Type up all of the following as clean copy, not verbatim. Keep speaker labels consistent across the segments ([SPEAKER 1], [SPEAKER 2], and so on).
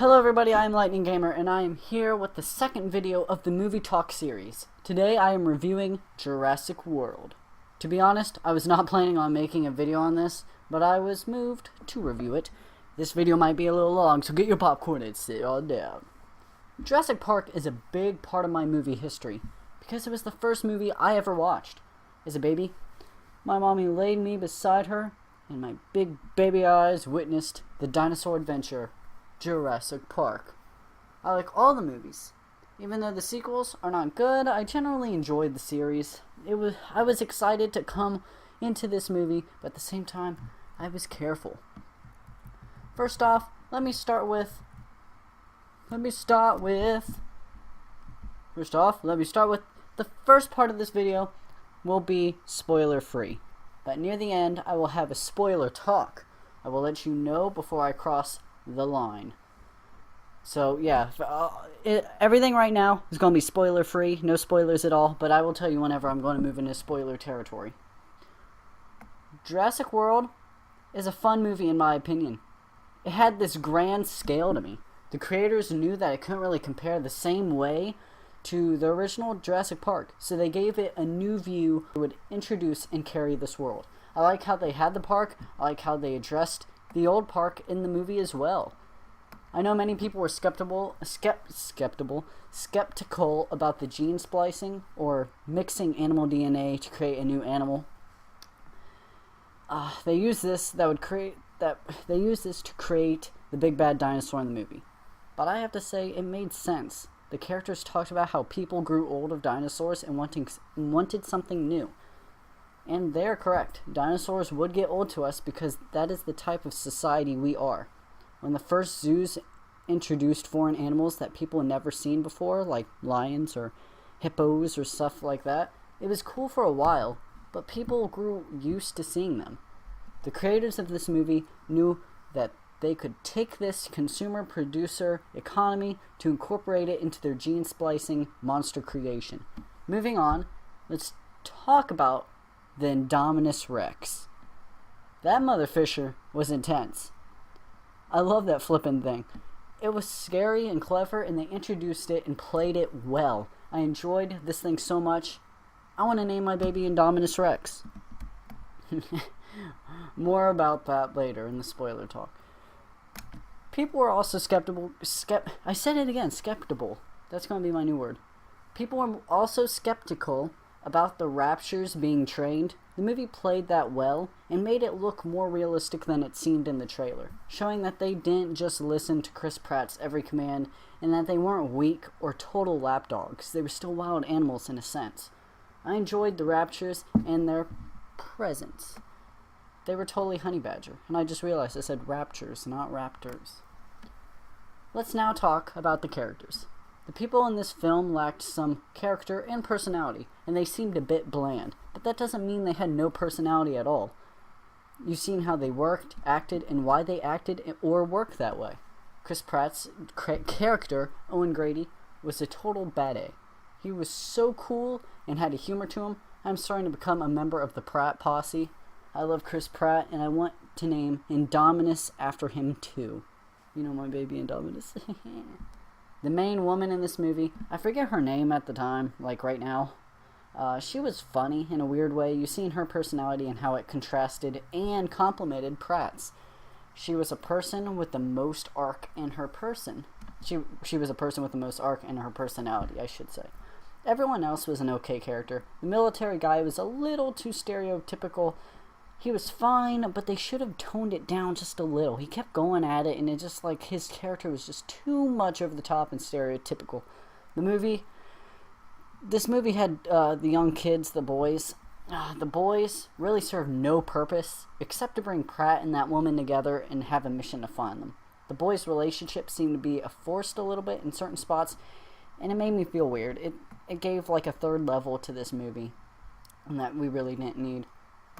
[SPEAKER 1] Hello everybody, I am Lightning Gamer, and I am here with the second video of the Movie Talk series. Today I am reviewing Jurassic World. To be honest, I was not planning on making a video on this, but I was moved to review it. This video might be a little long, so get your popcorn and sit on down. Jurassic Park is a big part of my movie history, because it was the first movie I ever watched. As a baby, my mommy laid me beside her, and my big baby eyes witnessed the dinosaur adventure, Jurassic Park. I like all the movies. Even though the sequels are not good, I generally enjoyed the series. I was excited to come into this movie, but at the same time, I was careful. First off, let me start with the first part of this video will be spoiler free. But near the end, I will have a spoiler talk. I will let you know before I cross the line. So yeah, everything right now is going to be spoiler free, no spoilers at all, but I will tell you whenever I'm going to move into spoiler territory. Jurassic World is a fun movie in my opinion. It had this grand scale to me. The creators knew that it couldn't really compare the same way to the original Jurassic Park, so they gave it a new view that would introduce and carry this world. I like how they had the park, I like how they addressed the old park in the movie as well. I know many people were skeptical about the gene splicing or mixing animal DNA to create a new animal. They used this to create the big bad dinosaur in the movie. But I have to say, it made sense. The characters talked about how people grew old of dinosaurs and wanted something new. And they're correct. Dinosaurs would get old to us because that is the type of society we are. When the first zoos introduced foreign animals that people had never seen before, like lions or hippos or stuff like that, it was cool for a while, but people grew used to seeing them. The creators of this movie knew that they could take this consumer-producer economy to incorporate it into their gene splicing monster creation. Moving on, let's talk about the Indominus Rex. That motherfisher was intense. I love that flippin' thing. It was scary and clever, and they introduced it and played it well. I enjoyed this thing so much. I want to name my baby Indominus Rex. More about that later in the spoiler talk. People were also skeptical. I said it again, skeptical. That's going to be my new word. People were also skeptical about the raptors being trained. The movie played that well and made it look more realistic than it seemed in the trailer, showing that they didn't just listen to Chris Pratt's every command and that they weren't weak or total lapdogs. They were still wild animals in a sense. I enjoyed the raptors and their presence. They were totally honey badger, and I just realized I said raptors, not raptors. Let's now talk about the characters. The people in this film lacked some character and personality, and they seemed a bit bland, but that doesn't mean they had no personality at all. You've seen how they worked, acted, and why they acted or worked that way. Chris Pratt's character, Owen Grady, was a total bad A. He was so cool and had a humor to him. I'm starting to become a member of the Pratt posse. I love Chris Pratt, and I want to name Indominus after him too. You know my baby Indominus. The main woman in this movie, I forget her name at the time, like right now. She was funny in a weird way. You've seen her personality and how it contrasted and complemented Pratt's. She was a person with the most arc in her person. She was a person with the most arc in her personality, I should say. Everyone else was an okay character. The military guy was a little too stereotypical. He was fine, but they should have toned it down just a little. He kept going at it, and it just like his character was just too much over the top and stereotypical. This movie had the young kids, the boys. The boys really served no purpose except to bring Pratt and that woman together and have a mission to find them. The boys' relationship seemed to be forced a little bit in certain spots, and it made me feel weird. It gave like a third level to this movie, and that we really didn't need.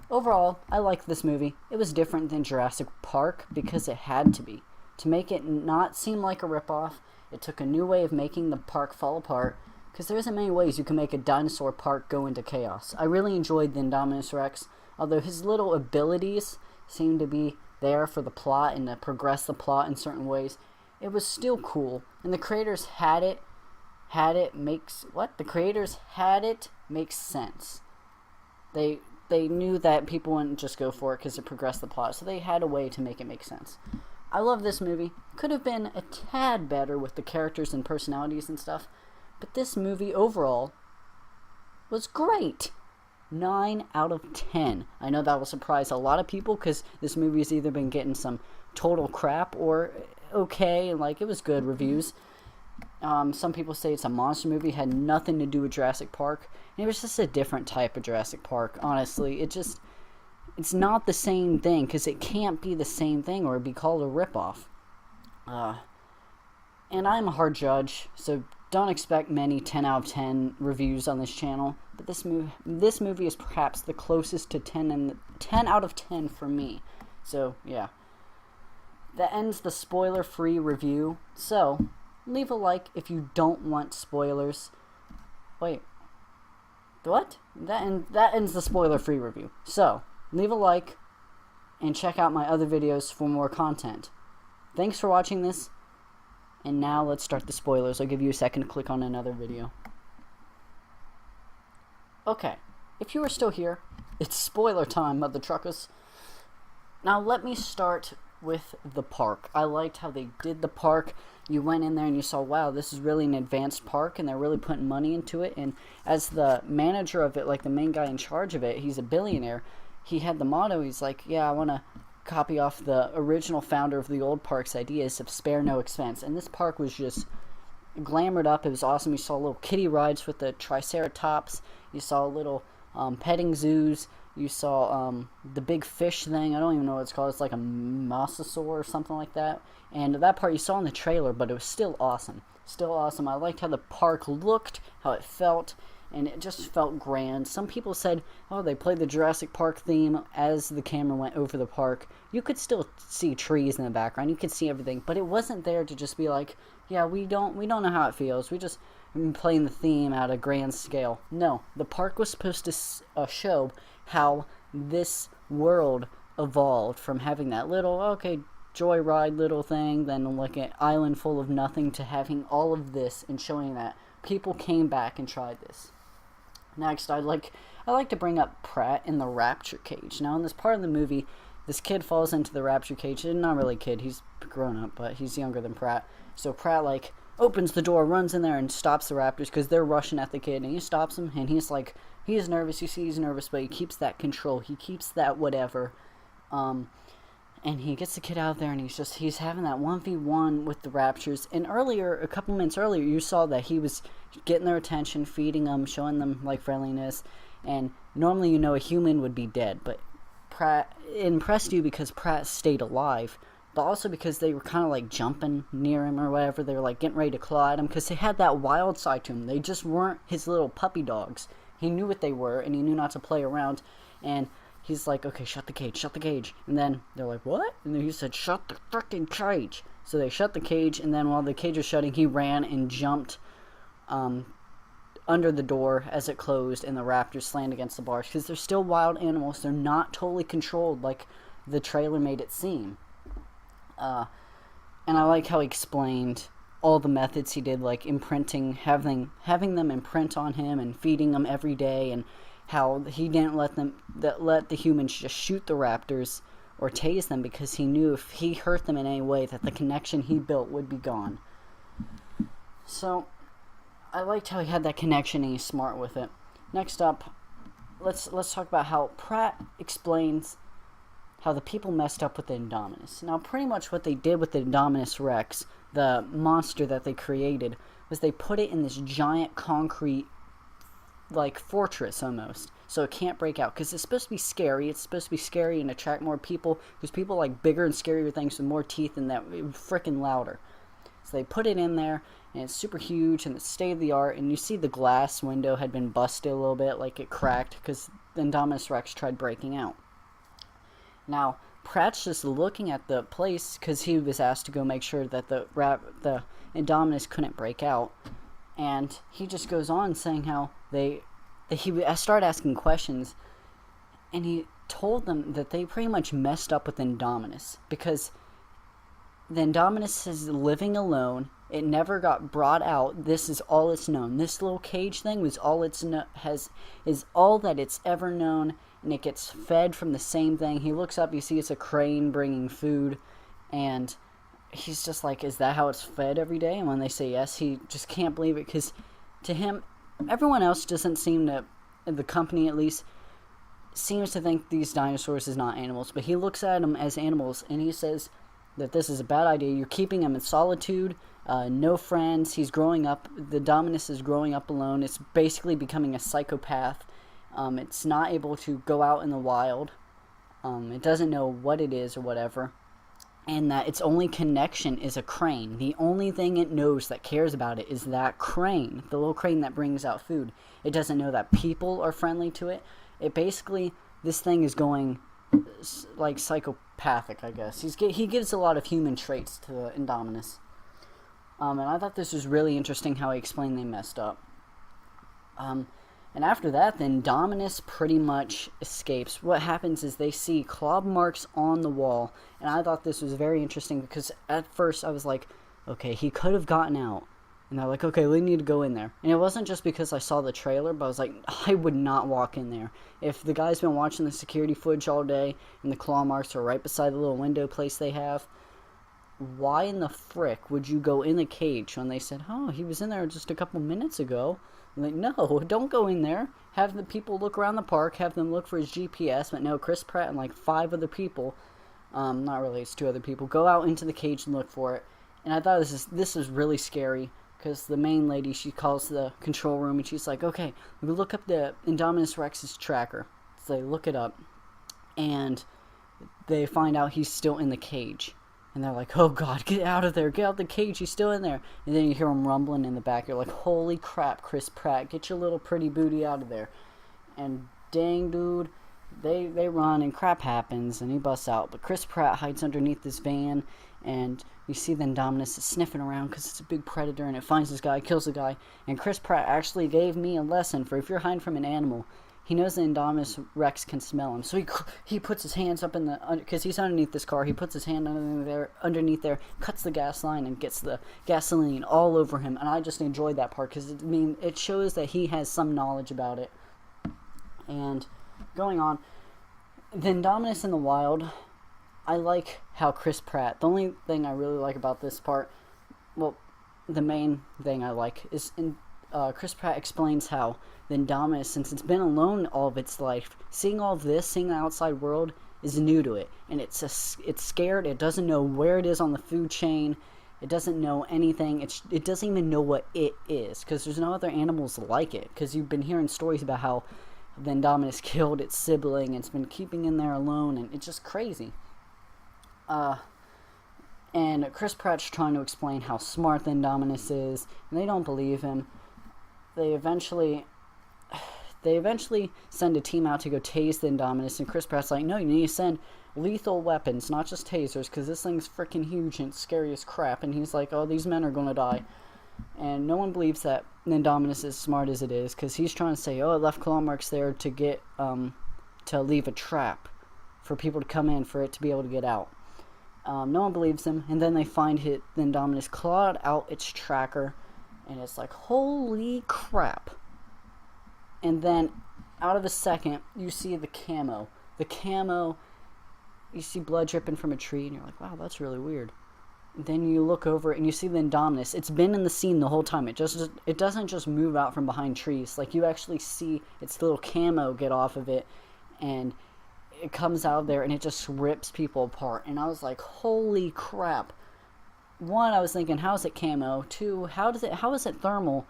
[SPEAKER 1] Overall, I liked this movie. It was different than Jurassic Park because it had to be. To make it not seem like a ripoff, it took a new way of making the park fall apart, because there isn't many ways you can make a dinosaur park go into chaos. I really enjoyed the Indominus Rex, although his little abilities seemed to be there for the plot and to progress the plot in certain ways. it was still cool. And the creators had it makes sense. They knew that people wouldn't just go for it because it progressed the plot, so they had a way to make it make sense. I love this movie. Could have been a tad better with the characters and personalities and stuff, but this movie overall was great. 9 out of 10. I know that will surprise a lot of people because this movie has either been getting some total crap or okay, like it was good reviews. Some people say it's a monster movie, had nothing to do with Jurassic Park. And it was just a different type of Jurassic Park, honestly. It's not the same thing, because it can't be the same thing or it'd be called a ripoff. And I'm a hard judge, so don't expect many 10 out of 10 reviews on this channel. But this movie is perhaps the closest to 10 out of 10 for me. So, yeah. That ends the spoiler-free review. So, leave a like if you don't want spoilers. Wait. What? That ends the spoiler-free review. So, leave a like and check out my other videos for more content. Thanks for watching this. And now let's start the spoilers. I'll give you a second to click on another video. Okay. If you are still here, it's spoiler time, mother truckers. Now let me start with the park. I liked how they did the park. You went in there and you saw, wow, this is really an advanced park, and they're really putting money into it. And as the manager of it, like the main guy in charge of it, he's a billionaire. He had the motto, he's like, yeah, I want to copy off the original founder of the old park's ideas of spare no expense. And this park was just glamored up. It was awesome. You saw little kiddie rides with the Triceratops. You saw little petting zoos. You saw the big fish thing. I don't even know what it's called. It's like a mosasaur or something like that. And that part you saw in the trailer, but it was still awesome. Still awesome. I liked how the park looked, how it felt, and it just felt grand. Some people said, oh, they played the Jurassic Park theme as the camera went over the park. You could still see trees in the background. You could see everything, but it wasn't there to just be like, yeah, we don't know how it feels. We just playing the theme at a grand scale. No, the park was supposed to show how this world evolved from having that little, okay, joyride little thing, then like an island full of nothing, to having all of this and showing that people came back and tried this. Next, I like to bring up Pratt in the rapture cage. Now, in this part of the movie, this kid falls into the rapture cage. Not really a kid, he's grown up, but he's younger than Pratt. So Pratt, like, opens the door, runs in there, and stops the raptors because they're rushing at the kid, and he stops them, and he's like, he's nervous, you see he's nervous, but he keeps that control, he keeps that whatever, and he gets the kid out of there, and he's having that 1v1 with the raptors. And earlier, a couple minutes earlier, you saw that he was getting their attention, feeding them, showing them, like, friendliness, and normally, you know, a human would be dead, but Pratt impressed you because Pratt stayed alive, but also because they were kind of like jumping near him or whatever. They were like getting ready to claw at him because they had that wild side to him. They just weren't his little puppy dogs. He knew what they were, and he knew not to play around. And he's like, okay, shut the cage, shut the cage. And then they're like, what? And then he said, shut the freaking cage. So they shut the cage, and then while the cage was shutting, he ran and jumped under the door as it closed, and the raptors slammed against the bars because they're still wild animals. They're not totally controlled like the trailer made it seem. And I like how he explained all the methods he did, like imprinting, having them imprint on him and feeding them every day, and how he didn't let the humans just shoot the raptors or tase them because he knew if he hurt them in any way that the connection he built would be gone. So I liked how he had that connection and he's smart with it. Next up, let's talk about how Pratt explains how the people messed up with the Indominus. Now, pretty much what they did with the Indominus Rex, the monster that they created, was they put it in this giant concrete, like, fortress almost, so it can't break out, because it's supposed to be scary. It's supposed to be scary and attract more people, because people like bigger and scarier things with more teeth and that freaking louder. So they put it in there, and it's super huge, and it's state-of-the-art, and you see the glass window had been busted a little bit, like it cracked, because the Indominus Rex tried breaking out. Now, Pratt's just looking at the place because he was asked to go make sure that the Indominus couldn't break out, and he just goes on saying how he started asking questions, and he told them that they pretty much messed up with Indominus because the Indominus is living alone. It never got brought out. This is all it's known. This little cage thing was all is all that it's ever known, and it gets fed from the same thing. He looks up, you see it's a crane bringing food, and he's just like, is that how it's fed every day? And when they say yes, he just can't believe it, because to him, everyone else doesn't seem to, the company at least, seems to think these dinosaurs is not animals, but he looks at them as animals, and he says that this is a bad idea. You're keeping him in solitude, no friends. He's growing up. The Dominus is growing up alone. It's basically becoming a psychopath. It's not able to go out in the wild. It doesn't know what it is or whatever. And that its only connection is a crane. The only thing it knows that cares about it is that crane, the little crane that brings out food. It doesn't know that people are friendly to it. It basically, this thing is going like psychopathic, I guess. He gives a lot of human traits to the Indominus. And I thought this was really interesting how he explained they messed up. And after that, then Indominus pretty much escapes. What happens is they see claw marks on the wall, and I thought this was very interesting because at first I was like, okay, he could have gotten out. And they're like, okay, we need to go in there. And it wasn't just because I saw the trailer, but I was like, I would not walk in there. If the guy's been watching the security footage all day, and the claw marks are right beside the little window place they have, why in the frick would you go in the cage when they said, oh, he was in there just a couple minutes ago? I'm like, no, don't go in there. Have the people look around the park, have them look for his GPS, but no, Chris Pratt and like 5 other people, not really, it's 2 other people, go out into the cage and look for it. And I thought this is really scary, because the main lady, she calls the control room, and she's like, okay, we look up the Indominus Rex's tracker. So they look it up, and they find out he's still in the cage. And they're like, oh god, get out of there, get out of the cage, he's still in there. And then you hear him rumbling in the back. You're like, holy crap, Chris Pratt, get your little pretty booty out of there. And dang, dude, they run and crap happens and he busts out. But Chris Pratt hides underneath this van, and you see the Indominus is sniffing around because it's a big predator, and it finds this guy, kills the guy. And Chris Pratt actually gave me a lesson for if you're hiding from an animal, he knows the Indominus Rex can smell him. So he puts his hands up in the, because he's underneath this car, he puts his hand underneath there, cuts the gas line, and gets the gasoline all over him. And I just enjoyed that part, because it shows that he has some knowledge about it. And going on, the Indominus in the wild, I like how Chris Pratt, the only thing I really like about this part, well, the main thing I like is Chris Pratt explains how the Indominus, since it's been alone all of its life, seeing all of this, seeing the outside world, is new to it. And it's scared, it doesn't know where it is on the food chain, it doesn't know anything, it doesn't even know what it is, because there's no other animals like it, because you've been hearing stories about how the Indominus killed its sibling, and it's been keeping in there alone, and it's just crazy. And Chris Pratt's trying to explain how smart the Indominus is, and they don't believe him. They eventually send a team out to go tase the Indominus, and Chris Pratt's like, no, you need to send lethal weapons, not just tasers, because this thing's freaking huge and it's scary as crap. And he's like, oh, these men are gonna die. And no one believes that the Indominus is as smart as it is, because he's trying to say, oh, it left claw marks there to get, to leave a trap for people to come in, for it to be able to get out. No one believes him, and then they find the Indominus clawed out its tracker, and it's like, holy crap. And then, out of a second, you see the camo. The camo, you see blood dripping from a tree, and you're like, wow, that's really weird. And then you look over, and you see the Indominus. It's been in the scene the whole time. It doesn't just move out from behind trees. Like, you actually see its little camo get off of it, and it comes out of there, and it just rips people apart. And I was like, holy crap. 1, I was thinking, how is it camo? 2, how is it thermal,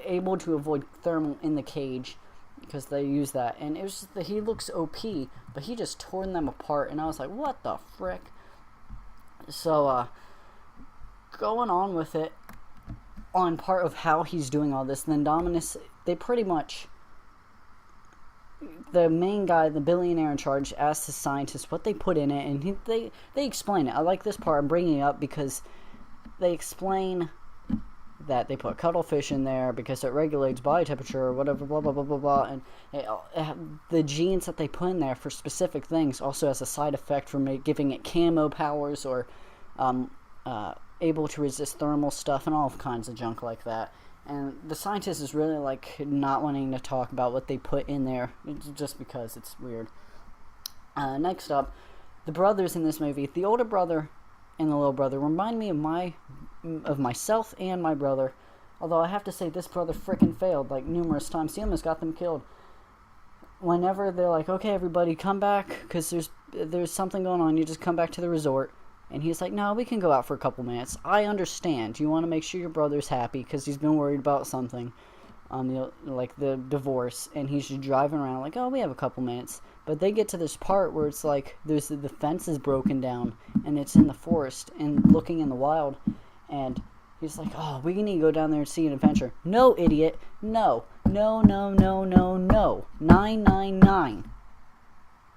[SPEAKER 1] able to avoid thermal in the cage, because they use that. And it was just that he looks OP, but he just tore them apart, and I was like, what the frick? So, going on with it, on part of how he's doing all this, the Indominus, they pretty much, the main guy, the billionaire in charge, asks the scientists what they put in it, and they explain it. I like this part. I'm bringing it up because they explain that they put cuttlefish in there because it regulates body temperature or whatever, blah, blah, blah, blah, blah. And the genes that they put in there for specific things also has a side effect for giving it camo powers or able to resist thermal stuff and all kinds of junk like that. And the scientist is really like not wanting to talk about what they put in there just because it's weird. Next up, the brothers in this movie, the older brother and the little brother, remind me of myself and my brother. Although I have to say this brother frickin' failed like numerous times. He almost got them killed. Whenever they're like, okay, everybody come back because there's something going on, you just come back to the resort. And he's like, no, we can go out for a couple minutes. I understand. You want to make sure your brother's happy because he's been worried about something, like the divorce. And he's just driving around like, oh, we have a couple minutes. But they get to this part where it's like the fence is broken down and it's in the forest and looking in the wild. And he's like, oh, we need to go down there and see an adventure. No, idiot. No. No, no, no, no, no. 999.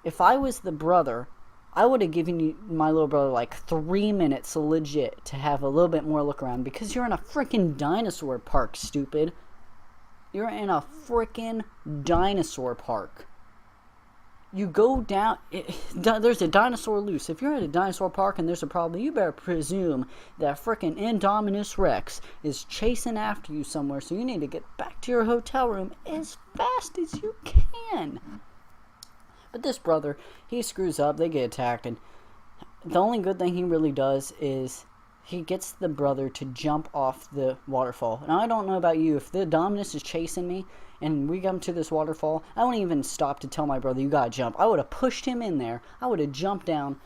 [SPEAKER 1] If I was the brother, I would have given you, my little brother, like 3 minutes legit to have a little bit more look around because you're in a freaking dinosaur park, stupid. You're in a freaking dinosaur park. You go down, there's a dinosaur loose. If you're at a dinosaur park and there's a problem, you better presume that freaking Indominus Rex is chasing after you somewhere, so you need to get back to your hotel room as fast as you can. But this brother, he screws up, they get attacked, and the only good thing he really does is he gets the brother to jump off the waterfall. Now, I don't know about you, if the Dominus is chasing me, and we come to this waterfall, I wouldn't even stop to tell my brother, you gotta jump. I would have pushed him in there, I would have jumped down,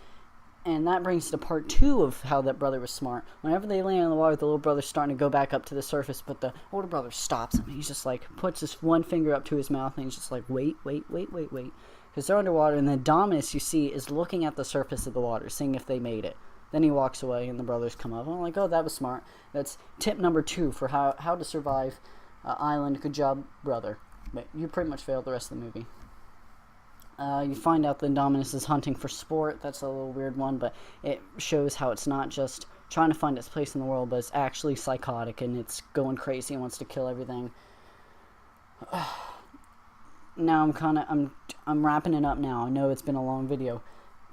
[SPEAKER 1] and that brings to part 2 of how that brother was smart. Whenever they land in the water, the little brother's starting to go back up to the surface, but the older brother stops him. He's just like, puts his one finger up to his mouth, and he's just like, wait. Because they're underwater, and the Dominus, you see, is looking at the surface of the water, seeing if they made it. Then he walks away, and the brothers come up. I'm like, oh, that was smart. That's tip number 2 for how to survive island. Good job, brother. But you pretty much failed the rest of the movie. You find out the Dominus is hunting for sport. That's a little weird one, but it shows how it's not just trying to find its place in the world, but it's actually psychotic, and it's going crazy and wants to kill everything. Now I'm wrapping it up now. I know it's been a long video.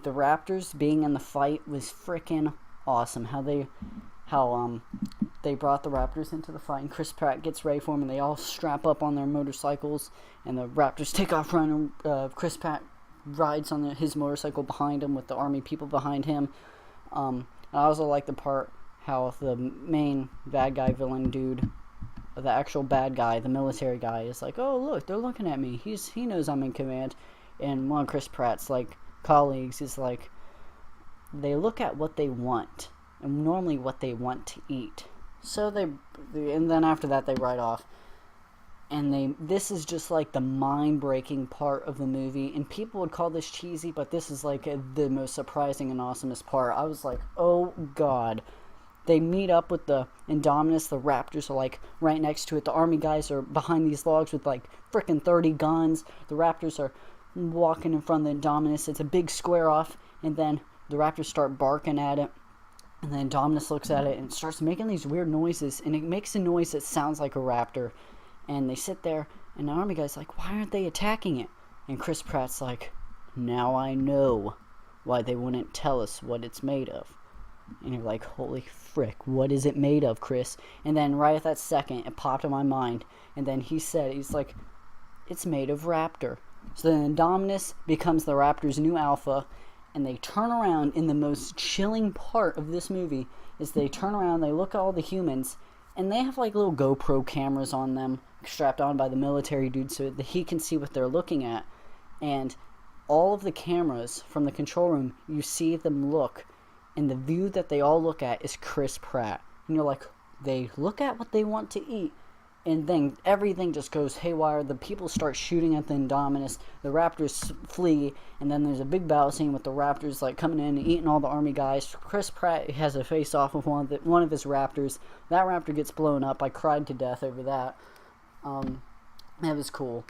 [SPEAKER 1] The Raptors being in the fight was freaking awesome. How they brought the Raptors into the fight, and Chris Pratt gets ready for them, and they all strap up on their motorcycles, and the Raptors take off running. Chris Pratt rides on his motorcycle behind him with the army people behind him. I also like the part how the main bad guy villain dude, the actual bad guy, the military guy, is like, oh, look, they're looking at me. He knows I'm in command. And one of Chris Pratt's like colleagues is like, they look at what they want, and normally what they want to eat. So and then after that they ride off. And this is just like the mind-breaking part of the movie. And people would call this cheesy, but this is like the most surprising and awesomest part. I was like, oh god. They meet up with the Indominus. The Raptors are like right next to it. The army guys are behind these logs with like frickin' 30 guns. The Raptors are walking in front of the Indominus. It's a big square off, and then the Raptors start barking at it. And then Indominus looks at it and starts making these weird noises, and it makes a noise that sounds like a raptor. And they sit there, and the army guy's like, why aren't they attacking it? And Chris Pratt's like, now I know why they wouldn't tell us what it's made of. And you're like, holy frick, what is it made of, Chris? And then right at that second, it popped in my mind. And then he's like, it's made of raptor. So then Indominus becomes the Raptor's new alpha. And they turn around, in the most chilling part of this movie, is they turn around, they look at all the humans, and they have like little GoPro cameras on them, strapped on by the military dude so that he can see what they're looking at. And all of the cameras from the control room, you see them look, and the view that they all look at is Chris Pratt. And you're like, they look at what they want to eat, and then everything just goes haywire. The people start shooting at the Indominus, the Raptors flee, and then there's a big battle scene with the Raptors like coming in and eating all the army guys. Chris Pratt has a face-off with one of his Raptors. That Raptor gets blown up. I cried to death over that. That was cool.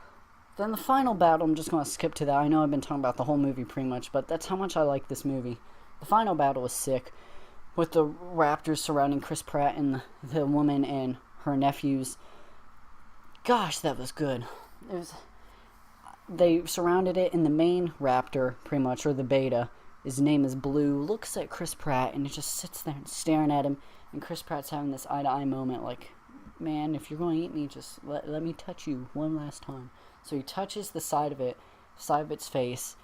[SPEAKER 1] Then the final battle, I'm just going to skip to that. I know I've been talking about the whole movie pretty much, but that's how much I like this movie. The final battle was sick, with the Raptors surrounding Chris Pratt and the woman and her nephews. Gosh, that was good. They surrounded it, and the main Raptor, pretty much, or the beta, his name is Blue, looks at Chris Pratt and just sits there and staring at him. And Chris Pratt's having this eye-to-eye moment like, man, if you're going to eat me, just let me touch you one last time. So he touches the side of its face,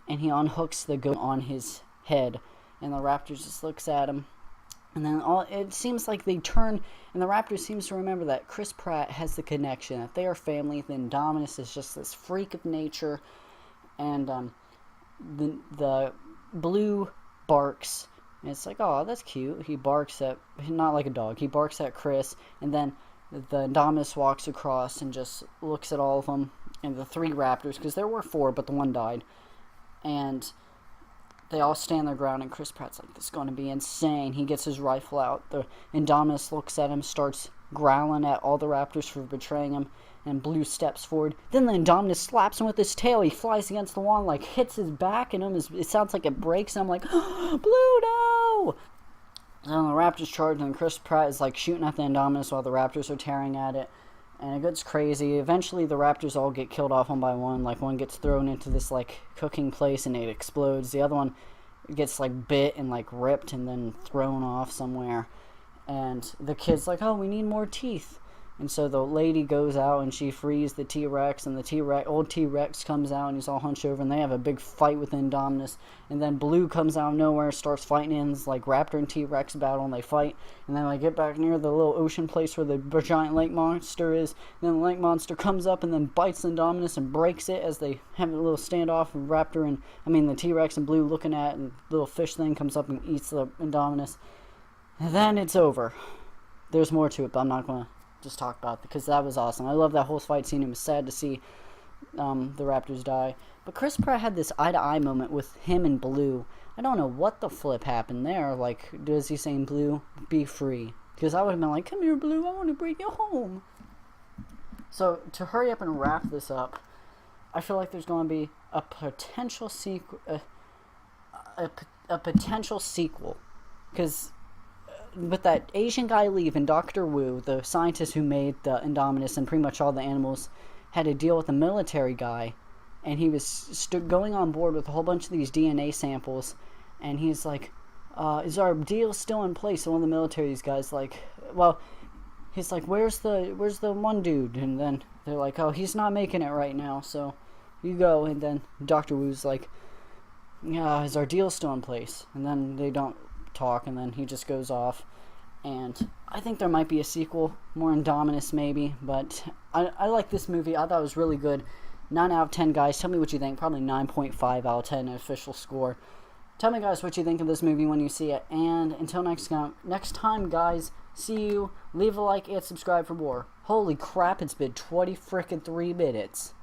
[SPEAKER 1] and he unhooks the goat on his head. And the raptor just looks at him. And then it seems like they turn, and the raptor seems to remember that Chris Pratt has the connection, that they are family. Then Indominus is just this freak of nature. And the Blue barks, and it's like, oh, that's cute. He barks at, not like a dog, he barks at Chris, and then the Indominus walks across and just looks at all of them, and the 3 raptors, because there were 4, but the one died, and they all stand their ground, and Chris Pratt's like, this is going to be insane. He gets his rifle out, the Indominus looks at him, starts growling at all the raptors for betraying him, and Blue steps forward. Then the Indominus slaps him with his tail. He flies against the wall and, like, hits his back, and it sounds like it breaks, and I'm like, Blue, no! And the raptors charge, and Chris Pratt is, like, shooting at the Indominus while the raptors are tearing at it, and it gets crazy. Eventually, the raptors all get killed off one by one. Like, one gets thrown into this, like, cooking place, and it explodes. The other one gets, like, bit and, like, ripped and then thrown off somewhere. And the kid's like, oh, we need more teeth. And so the lady goes out and she frees the T-Rex, and the old T-Rex comes out and he's all hunched over, and they have a big fight with Indominus. And then Blue comes out of nowhere, starts fighting in this, like, raptor and T-Rex battle, and they fight. And then they get back near the little ocean place where the giant lake monster is. And then the lake monster comes up and then bites Indominus and breaks it as they have a little standoff. And the T-Rex and Blue looking at it, and the little fish thing comes up and eats the Indominus. And then it's over. There's more to it, but I'm not going to just talk about it because that was awesome. I love that whole fight scene. It was sad to see the raptors die. But Chris Pratt had this eye-to-eye moment with him and Blue. I don't know what the flip happened there. Like, does he say, Blue, be free? Because I would have been like, come here, Blue, I want to bring you home. So, to hurry up and wrap this up, I feel like there's going to be a potential sequel. A potential sequel. Because with that Asian guy leaving, Dr. Wu, the scientist who made the Indominus and pretty much all the animals, had to deal with a military guy, and he was going on board with a whole bunch of these DNA samples, and he's like, is our deal still in place? And one of the military guys like, well, he's like, where's the one dude? And then they're like, oh, he's not making it right now, so you go. And then Dr. Wu's like, yeah, is our deal still in place? And then they don't talk, and then he just goes off. And I think there might be a sequel, more Indominus maybe, but I like this movie. I thought it was really good. 9 out of 10, guys. Tell me what you think. Probably 9.5 out of 10, an official score. Tell me, guys, what you think of this movie when you see it. And until next time, guys, see you. Leave a like and subscribe for more. Holy crap, it's been 23 minutes.